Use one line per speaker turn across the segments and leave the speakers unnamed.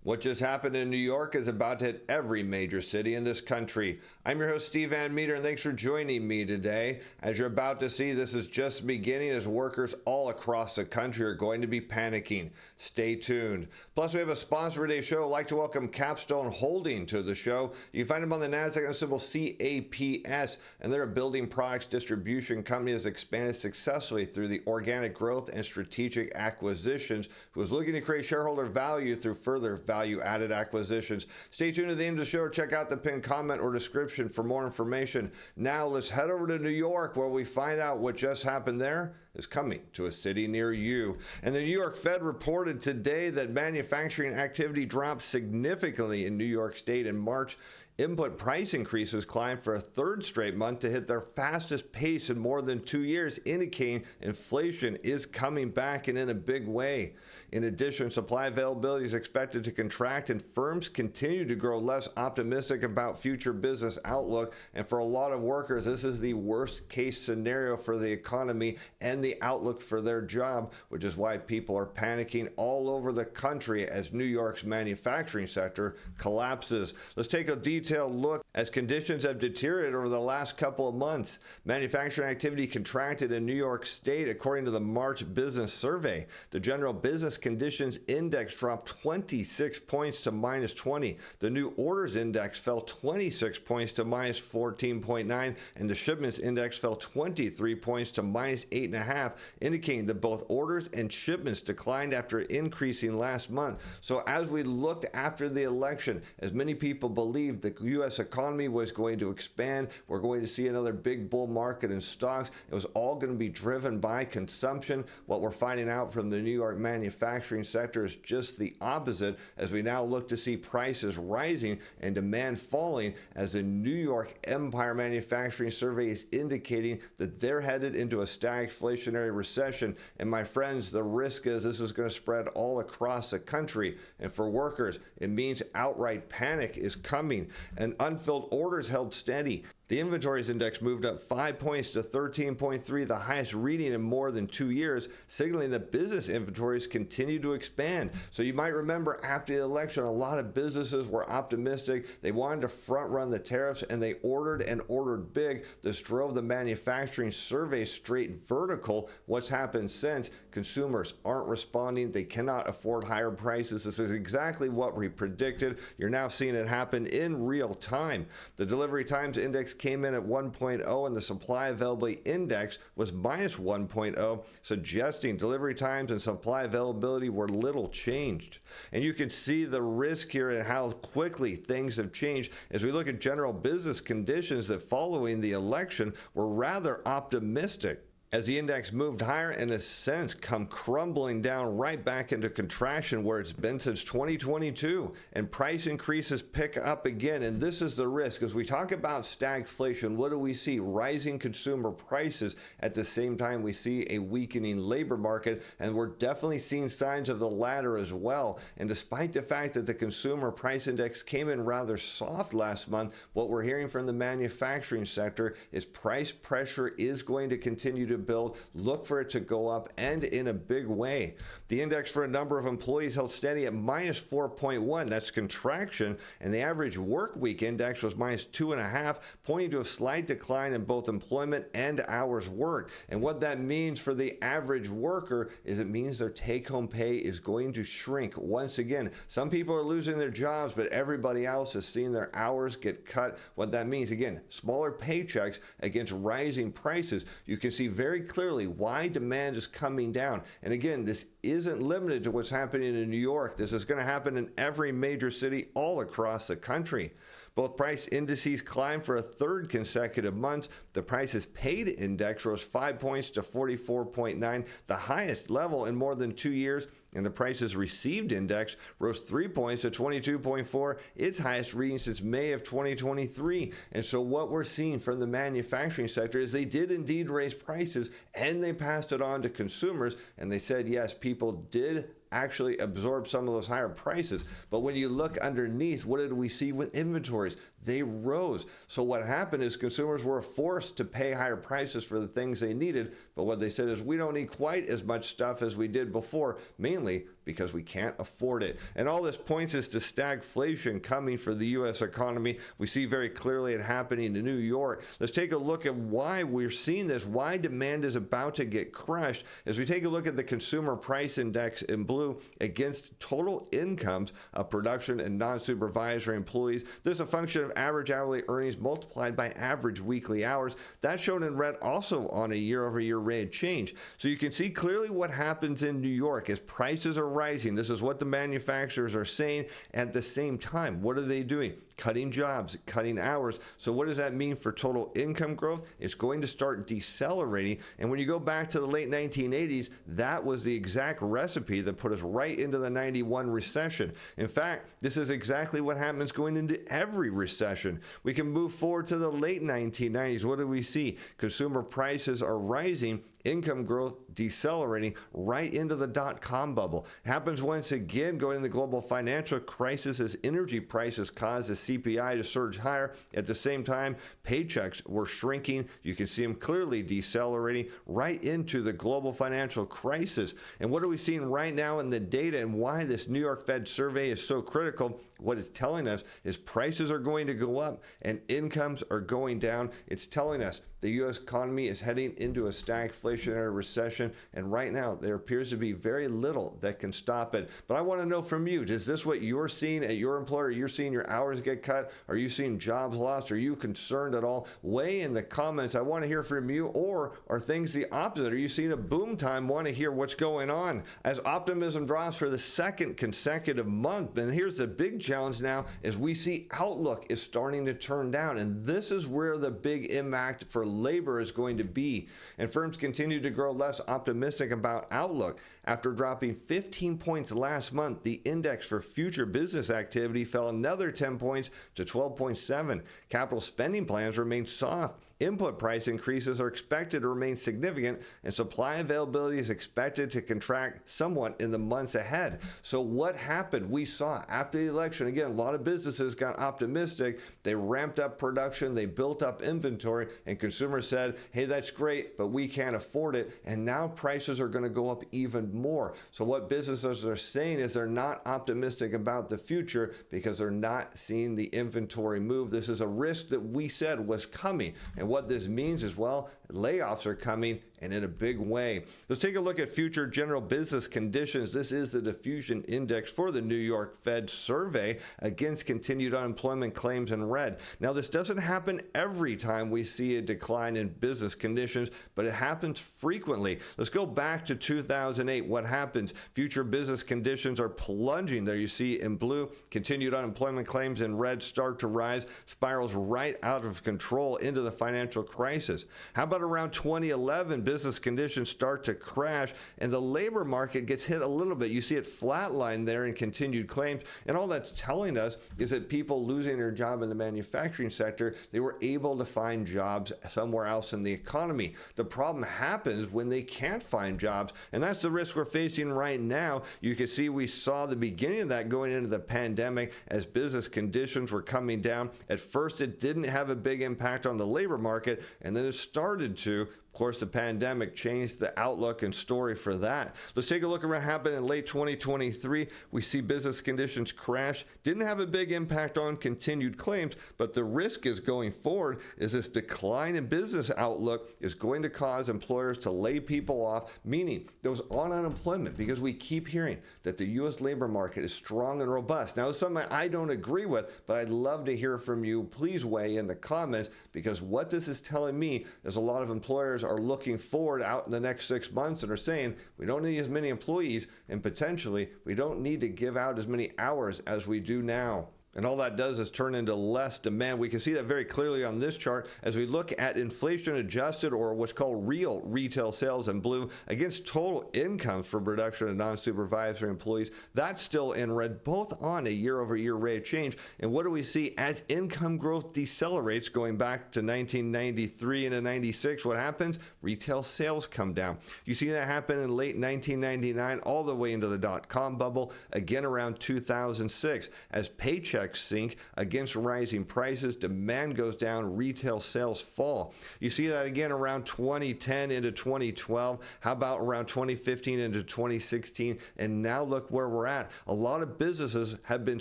What just happened in New York is about to hit every major city in this country. I'm your host, Steve Van Metre, and thanks for joining me today. As you're about to see, this is just beginning as workers all across the country are going to be panicking. Stay tuned. Plus, we have a sponsor for today's show. I'd like to welcome Capstone Holding to the show. You can find them on the NASDAQ on the symbol CAPS, and they're a building products distribution company that's expanded successfully through the organic growth and strategic acquisitions, who is looking to create shareholder value through further value-added acquisitions. Stay tuned to the end of the show. Check out the pinned comment or description for more information. Now let's head over to New York, where we find out what just happened there is coming to a city near you. And the New York Fed reported today that manufacturing activity dropped significantly in New York State in March. Input price increases climbed for a third straight month to hit their fastest pace in more than 2 years, indicating inflation is coming back and in a big way. In addition, supply availability is expected to contract and firms continue to grow less optimistic about future business outlook. And for a lot of workers, this is the worst case scenario for the economy and the outlook for their job, which is why people are panicking all over the country as New York's manufacturing sector collapses. Let's take a detailed look as conditions have deteriorated over the last couple of months. Manufacturing activity contracted in New York State according to the March Business Survey. The General Business Conditions Index dropped 26 points to minus 20. The New Orders Index fell 26 points to minus 14.9, and the Shipments Index fell 23 points to minus 8.5, indicating that both orders and shipments declined after increasing last month. So as we looked after the election, as many people believed the U.S. economy was going to expand, we're going to see another big bull market in stocks. It was all going to be driven by consumption. What we're finding out from the New York manufacturing sector is just the opposite, as we now look to see prices rising and demand falling, as the New York Empire Manufacturing Survey is indicating that they're headed into a stagflationary recession. And my friends, the risk is this is going to spread all across the country. And for workers, it means outright panic is coming. And unfilled orders held steady. The inventories index moved up 5 points to 13.3, the highest reading in more than 2 years, signaling that business inventories continue to expand. So you might remember after the election, a lot of businesses were optimistic. They wanted to front run the tariffs, and they ordered and ordered big. This drove the manufacturing survey straight vertical. What's happened since? Consumers aren't responding. They cannot afford higher prices. This is exactly what we predicted. You're now seeing it happen in real time. The delivery times index came in at 1.0, and the supply availability index was minus 1.0, suggesting delivery times and supply availability were little changed. And you can see the risk here and how quickly things have changed as we look at general business conditions that following the election were rather optimistic, as the index moved higher and has since come crumbling down right back into contraction where it's been since 2022, and price increases pick up again. And this is the risk. As we talk about stagflation, what do we see? Rising consumer prices. At the same time, we see a weakening labor market, and we're definitely seeing signs of the latter as well. And despite the fact that the consumer price index came in rather soft last month, what we're hearing from the manufacturing sector is price pressure is going to continue to build. Look for it to go up, and in a big way. The index for a number of employees held steady at minus 4.1. That's contraction. And the average work week index was minus 2.5, pointing to a slight decline in both employment and hours worked. And what that means for the average worker is it means their take-home pay is going to shrink once again. Some people are losing their jobs, but everybody else is seeing their hours get cut. What that means, again, smaller paychecks against rising prices. You can see very clearly why demand is coming down. And again, this isn't limited to what's happening in New York. This is going to happen in every major city all across the country. Both price indices climbed for a third consecutive month. The prices paid index rose 5 points to 44.9, the highest level in more than 2 years. And the prices received index rose 3 points to 22.4, its highest reading since May of 2023. And so what we're seeing from the manufacturing sector is they did indeed raise prices, and they passed it on to consumers. And they said, yes, people did actually absorb some of those higher prices. But when you look underneath, what did we see with inventories? They rose. So what happened is consumers were forced to pay higher prices for the things they needed. But what they said is, we don't need quite as much stuff as we did before, mainly because we can't afford it. And all this points us to stagflation coming for the U.S. economy. We see very clearly it happening in New York. Let's take a look at why we're seeing this, why demand is about to get crushed. As we take a look at the consumer price index in blue against total incomes of production and non-supervisory employees, there's a function of average hourly earnings multiplied by average weekly hours. That's shown in red also on a year-over-year rate of change. So you can see clearly what happens in New York as prices are rising. This is what the manufacturers are saying. At the same time, what are they doing? Cutting jobs, cutting hours. So what does that mean for total income growth? It's going to start decelerating. And when you go back to the late 1980s, that was the exact recipe that put us right into the 91 recession. In fact, this is exactly what happens going into every recession. We can move forward to the late 1990s. What do we see? Consumer prices are rising, income growth decelerating right into the dot-com bubble. It happens once again going into the global financial crisis as energy prices caused the CPI to surge higher. At the same time, paychecks were shrinking. You can see them clearly decelerating right into the global financial crisis. And what are we seeing right now in the data and why this New York Fed survey is so critical? What it's telling us is prices are going to go up and incomes are going down. It's telling us the U.S. economy is heading into a stagflationary recession, and right now there appears to be very little that can stop it. But I want to know from you, is this what you're seeing at your employer? You're seeing your hours get cut? Are you seeing jobs lost? Are you concerned at all? Weigh in the comments. I want to hear from you. Or are things the opposite? Are you seeing a boom time? Want to hear what's going on? As optimism drops for the second consecutive month, and here's the big challenge now, is we see outlook is starting to turn down, and this is where the big impact for labor is going to be. And firms continue to grow less optimistic about outlook. After dropping 15 points last month, the index for future business activity fell another 10 points to 12.7. Capital spending plans remain soft. Input price increases are expected to remain significant, and supply availability is expected to contract somewhat in the months ahead. So what happened? We saw after the election, again, a lot of businesses got optimistic. They ramped up production, they built up inventory, and consumers said, hey, that's great, but we can't afford it. And now prices are going to go up even more. So what businesses are saying is they're not optimistic about the future because they're not seeing the inventory move. This is a risk that we said was coming. And what this means is, well, layoffs are coming, and in a big way. Let's take a look at future general business conditions. This is the diffusion index for the New York Fed survey against continued unemployment claims in red. Now, this doesn't happen every time we see a decline in business conditions, but it happens frequently. Let's go back to 2008. What happens? Future business conditions are plunging. There you see in blue, continued unemployment claims in red start to rise, spirals right out of control into the financial crisis. How about around 2011? Business conditions start to crash and the labor market gets hit a little bit. You see it flatline there in continued claims, and all that's telling us is that people losing their job in the manufacturing sector, they were able to find jobs somewhere else in the economy. The problem happens when they can't find jobs, and that's the risk we're facing right now. You can see we saw the beginning of that going into the pandemic as business conditions were coming down. At first, it didn't have a big impact on the labor market, and then it started to. Of course, the pandemic changed the outlook and story for that. Let's take a look at what happened in late 2023. We see business conditions crash. Didn't have a big impact on continued claims, but the risk is going forward is this decline in business outlook is going to cause employers to lay people off, meaning those on unemployment, because we keep hearing that the U.S. labor market is strong and robust. Now, it's something I don't agree with, but I'd love to hear from you. Please weigh in the comments, because what this is telling me is a lot of employers are looking forward out in the next 6 months and are saying we don't need as many employees, and potentially we don't need to give out as many hours as we do now. And all that does is turn into less demand. We can see that very clearly on this chart as we look at inflation adjusted, or what's called real retail sales in blue, against total incomes for production and non-supervisory employees. That's still in red, both on a year-over-year rate of change. And what do we see as income growth decelerates going back to 1993 and to 96? What happens? Retail sales come down. You see that happen in late 1999 all the way into the dot-com bubble, again around 2006, as paychecks paychecks sink against rising prices, demand goes down, retail sales fall. You see that again around 2010 into 2012. How about around 2015 into 2016? And now look where we're at. A lot of businesses have been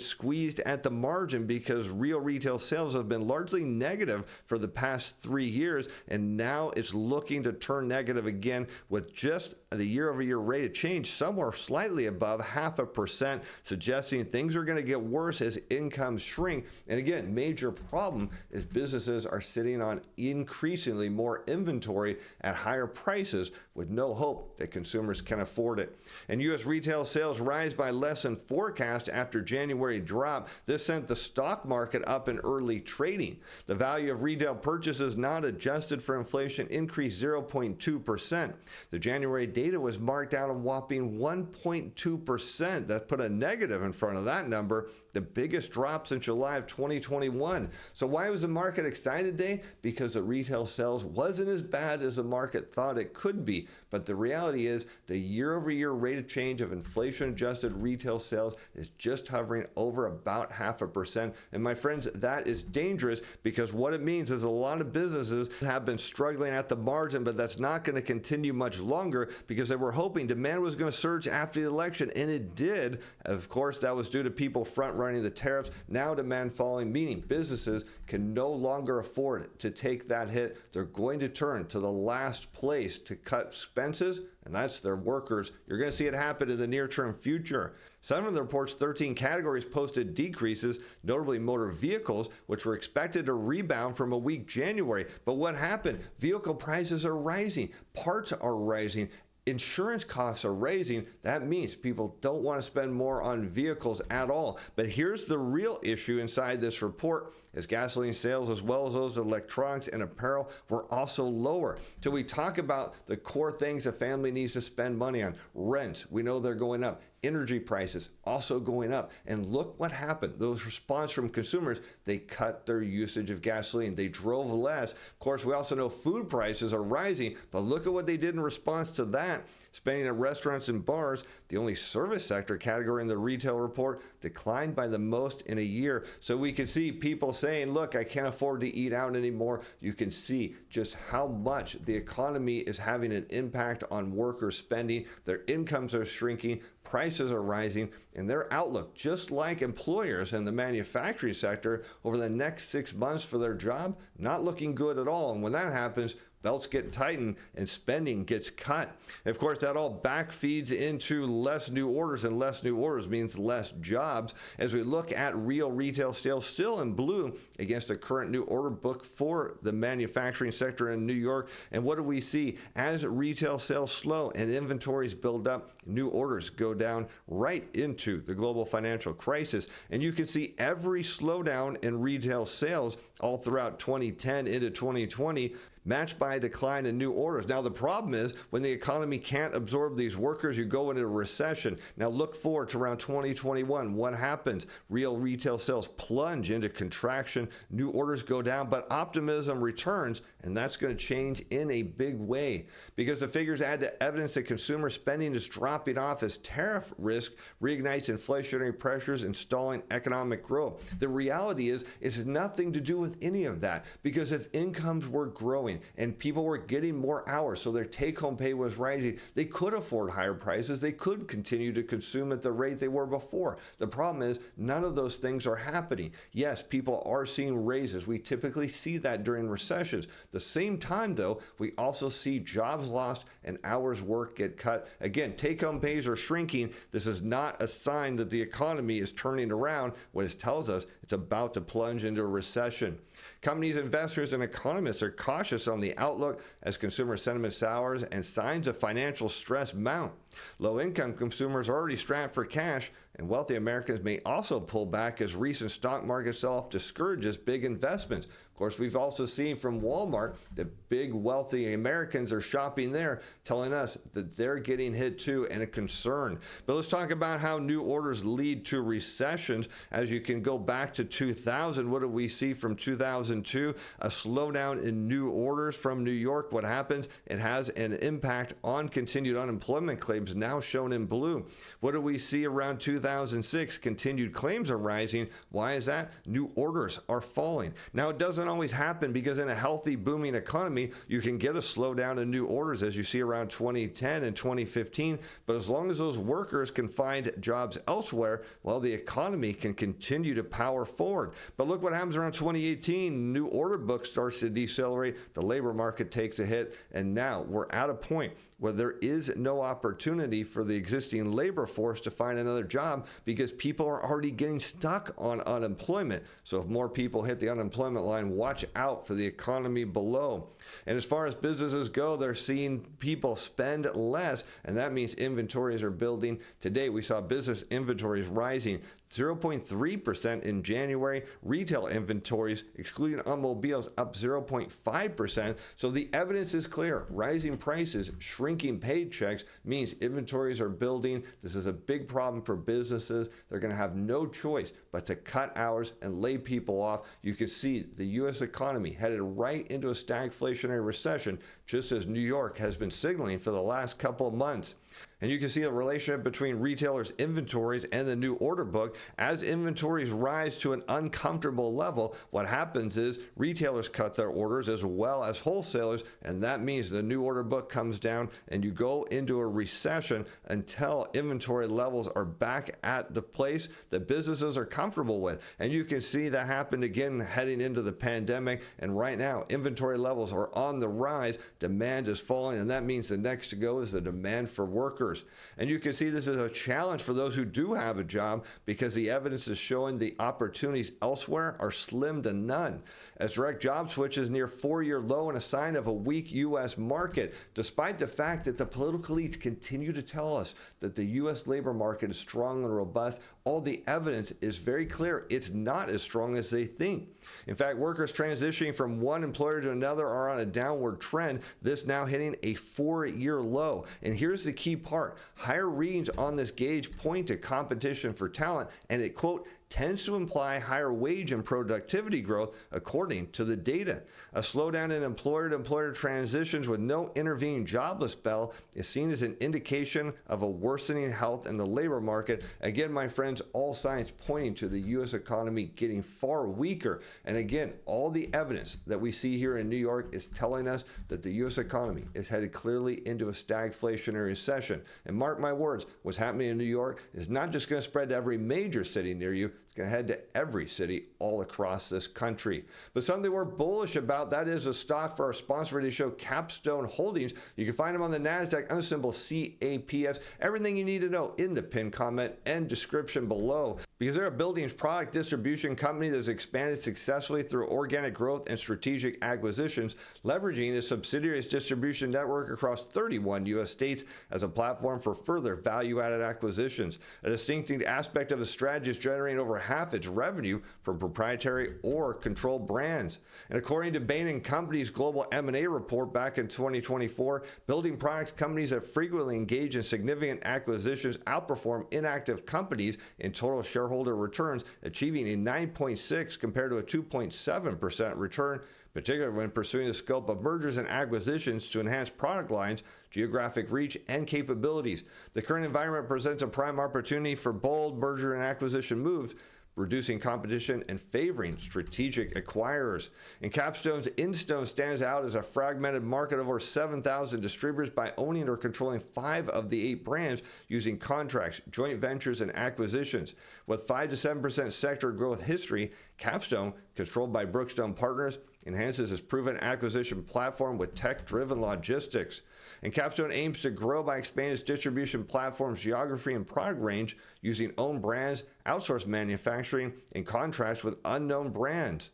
squeezed at the margin because real retail sales have been largely negative for the past 3 years, and now it's looking to turn negative again with just the year-over-year rate of change somewhere slightly above 0.5%, suggesting things are going to get worse as incomes shrink. And again, major problem is businesses are sitting on increasingly more inventory at higher prices with no hope that consumers can afford it. And U.S. retail sales rise by less than forecast after January drop. This sent the stock market up in early trading. The value of retail purchases not adjusted for inflation increased 0.2%. The January data was marked out a whopping 1.2%. That put a negative in front of that number, the biggest drop since July of 2021. So why was the market excited today? Because the retail sales wasn't as bad as the market thought it could be. But the reality is the year-over-year rate of change of inflation-adjusted retail sales is just hovering over about 0.5%. And my friends, that is dangerous because what it means is a lot of businesses have been struggling at the margin, but that's not going to continue much longer because they were hoping demand was going to surge after the election, and it did. Of course, that was due to people front-running the tariffs. Now demand falling, meaning businesses can no longer afford to take that hit. They're going to turn to the last place to cut expenses, and that's their workers. You're going to see it happen in the near-term future. Some of the report's 13 categories posted decreases, notably motor vehicles, which were expected to rebound from a weak January. But what happened? Vehicle prices are rising, parts are rising, insurance costs are rising. That means people don't want to spend more on vehicles at all. But here's the real issue inside this report is gasoline sales as well as those of electronics and apparel were also lower. So we talk about the core things a family needs to spend money on. Rents, we know they're going up. Energy prices also going up. And look what happened. Those response from consumers, they cut their usage of gasoline. They drove less. Of course, we also know food prices are rising, but look at what they did in response to that. Spending at restaurants and bars, the only service sector category in the retail report, declined by the most in a year. So we can see people saying, look, I can't afford to eat out anymore. You can see just how much the economy is having an impact on workers' spending. Their incomes are shrinking, prices are rising, and their outlook, just like employers in the manufacturing sector over the next 6 months for their job, not looking good at all. And when that happens, belts get tightened and spending gets cut. And of course, that all back feeds into less new orders, and less new orders means less jobs. As we look at real retail sales still in blue against the current new order book for the manufacturing sector in New York. And what do we see? As retail sales slow and inventories build up, new orders go down right into the global financial crisis. And you can see every slowdown in retail sales all throughout 2010 into 2020 matched by a decline in new orders. Now, the problem is when the economy can't absorb these workers, you go into a recession. Now, look forward to around 2021. What happens? Real retail sales plunge into contraction. New orders go down, but optimism returns, and that's going to change in a big way because the figures add to evidence that consumer spending is dropping off as tariff risk reignites inflationary pressures and stalling economic growth. The reality is, it's nothing to do with any of that because if incomes were growing, and people were getting more hours, so their take-home pay was rising, they could afford higher prices. They could continue to consume at the rate they were before. The problem is none of those things are happening. Yes, people are seeing raises. We typically see that during recessions. At the same time, though, we also see jobs lost and hours worked get cut. Again, take-home pays are shrinking. This is not a sign that the economy is turning around. What it tells us, it's about to plunge into a recession. Companies, investors, and economists are cautious on the outlook as consumer sentiment sours and signs of financial stress mount. Low-income consumers are already strapped for cash, and wealthy Americans may also pull back as recent stock market sell-off discourages big investments. Of course, we've also seen from Walmart that big wealthy Americans are shopping there, telling us that they're getting hit too and a concern. But let's talk about how new orders lead to recessions. As you can go back to 2000, what do we see from 2002? A slowdown in new orders from New York. What happens? It has an impact on continued unemployment claims now shown in blue. What do we see around 2000? 2006, continued claims are rising. Why is that? New orders are falling. Now, it doesn't always happen because in a healthy, booming economy, you can get a slowdown in new orders as you see around 2010 and 2015. But as long as those workers can find jobs elsewhere, well, the economy can continue to power forward. But look what happens around 2018. New order book starts to decelerate. The labor market takes a hit. And now we're at a point where there is no opportunity for the existing labor force to find another job because people are already getting stuck on unemployment. So if more people hit the unemployment line, watch out for the economy below. And as far as businesses go, they're seeing people spend less, and that means inventories are building. Today, we saw business inventories rising 0.3% in January. Retail inventories, excluding automobiles, up 0.5%. So the evidence is clear. Rising prices, shrinking paychecks means inventories are building. This is a big problem for businesses. They're going to have no choice but to cut hours and lay people off. You can see the U.S. economy headed right into a stagflationary recession, just as New York has been signaling for the last couple of months. And you can see the relationship between retailers' inventories and the new order book. As inventories rise to an uncomfortable level, what happens is retailers cut their orders as well as wholesalers, and that means the new order book comes down and you go into a recession until inventory levels are back at the place that businesses are comfortable with. And you can see that happened again heading into the pandemic, and right now inventory levels are on the rise, demand is falling, and that means the next to go is the demand for workers. And you can see this is a challenge for those who do have a job because the evidence is showing the opportunities elsewhere are slim to none. As direct job switch is near 4-year low and a sign of a weak U.S. market, despite the fact that the political elites continue to tell us that the U.S. labor market is strong and robust, all the evidence is very clear. It's not as strong as they think. In fact, workers transitioning from one employer to another are on a downward trend, this now hitting a 4-year low. And here's the key part. Higher readings on this gauge point to competition for talent, and it, quote, tends to imply higher wage and productivity growth, according to the data. A slowdown in employer-to-employer transitions with no intervening jobless spell is seen as an indication of a worsening health in the labor market. Again, my friends, all signs pointing to the U.S. economy getting far weaker. And again, all the evidence that we see here in New York is telling us that the U.S. economy is headed clearly into a stagflationary recession. And mark my words, what's happening in New York is not just going to spread to every major city near you. It's going to head to every city all across this country. But something we're bullish about, that is a stock for our sponsor for today's show, Capstone Holdings. You can find them on the NASDAQ under symbol CAPS. Everything you need to know in the pinned comment and description below. Because they're a buildings product distribution company that has expanded successfully through organic growth and strategic acquisitions, leveraging its subsidiaries distribution network across 31 U.S. states as a platform for further value-added acquisitions. A distinctive aspect of the strategy is generating over half its revenue from proprietary or controlled brands. And according to Bain & Company's global M&A report back in 2024, building products companies that frequently engage in significant acquisitions outperform inactive companies in total shareholder returns, achieving a 9.6 compared to a 2.7% return, particularly when pursuing the scope of mergers and acquisitions to enhance product lines, geographic reach, and capabilities. The current environment presents a prime opportunity for bold merger and acquisition moves, reducing competition and favoring strategic acquirers. And Capstone's Instone stands out as a fragmented market of over 7,000 distributors by owning or controlling 5 of the 8 brands using contracts, joint ventures, and acquisitions. With 5 to 7% sector growth history, Capstone, controlled by Brookstone Partners, enhances its proven acquisition platform with tech-driven logistics. And Capstone aims to grow by expanding its distribution platform's geography and product range using own brands, outsourced manufacturing, and contracts with unknown brands.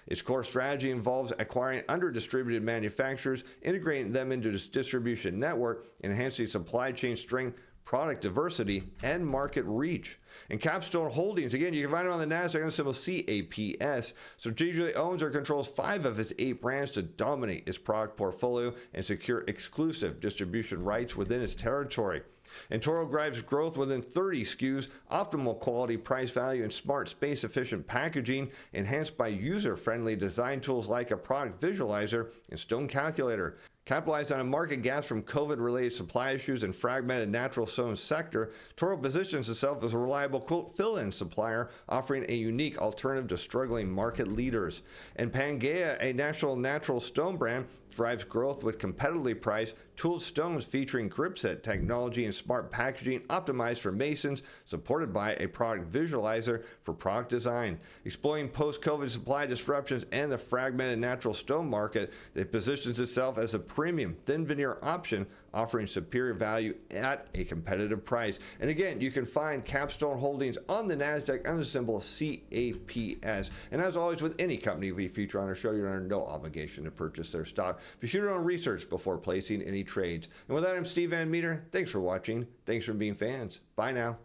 Its core strategy involves acquiring under-distributed manufacturers, integrating them into its distribution network, enhancing supply chain strength, product diversity, and market reach. And Capstone Holdings, again, you can find them on the NASDAQ under symbol CAPS, strategically owns or controls 5 of its 8 brands to dominate its product portfolio and secure exclusive distribution rights within its territory. And Toro drives growth within 30 SKUs, optimal quality, price value, and smart space-efficient packaging, enhanced by user-friendly design tools like a product visualizer and Stone Calculator. Capitalized on a market gas from COVID-related supply issues and fragmented natural stone sector, Toro positions itself as a reliable, quote, fill-in supplier, offering a unique alternative to struggling market leaders. And Pangea, a national natural stone brand, drives growth with competitively priced tooled stones featuring grip set technology and smart packaging optimized for masons, supported by a product visualizer for product design. Exploring post-COVID supply disruptions and the fragmented natural stone market, it positions itself as a premium thin veneer option, offering superior value at a competitive price. And again, you can find Capstone Holdings on the NASDAQ under the symbol CAPS. And as always, with any company we feature on our show, you're under no obligation to purchase their stock. Be sure to do your own research before placing any trades. And with that, I'm Steve Van Meter. Thanks for watching. Thanks for being fans. Bye now.